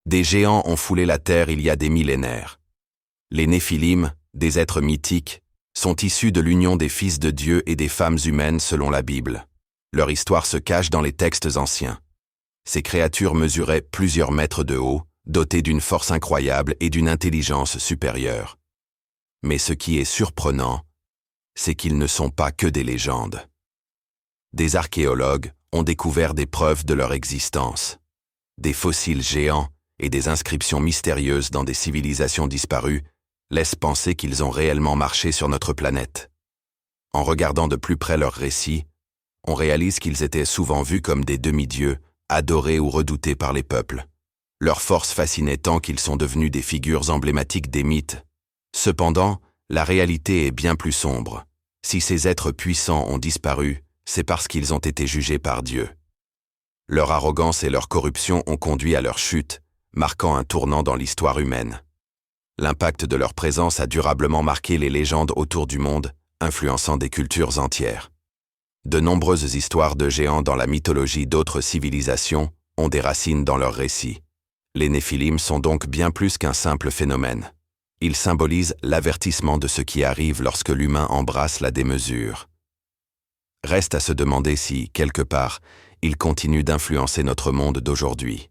Des géants ont foulé la terre il y a des millénaires. Les Néphilim, des êtres mythiques, sont issus de l'union des fils de Dieu et des femmes humaines selon la Bible. Leur histoire se cache dans les textes anciens. Ces créatures mesuraient plusieurs mètres de haut, dotées d'une force incroyable et d'une intelligence supérieure. Mais ce qui est surprenant, c'est qu'ils ne sont pas que des légendes. Des archéologues ont découvert des preuves de leur existence. Des fossiles géants et des inscriptions mystérieuses dans des civilisations disparues laissent penser qu'ils ont réellement marché sur notre planète. En regardant de plus près leurs récits, on réalise qu'ils étaient souvent vus comme des demi-dieux, adorés ou redoutés par les peuples. Leur force fascinait tant qu'ils sont devenus des figures emblématiques des mythes. Cependant, la réalité est bien plus sombre. Si ces êtres puissants ont disparu, c'est parce qu'ils ont été jugés par Dieu. Leur arrogance et leur corruption ont conduit à leur chute, marquant un tournant dans l'histoire humaine. L'impact de leur présence a durablement marqué les légendes autour du monde, influençant des cultures entières. De nombreuses histoires de géants dans la mythologie d'autres civilisations ont des racines dans leurs récits. Les Néphilim sont donc bien plus qu'un simple phénomène. Ils symbolisent l'avertissement de ce qui arrive lorsque l'humain embrasse la démesure. Reste à se demander si, quelque part, ils continuent d'influencer notre monde d'aujourd'hui.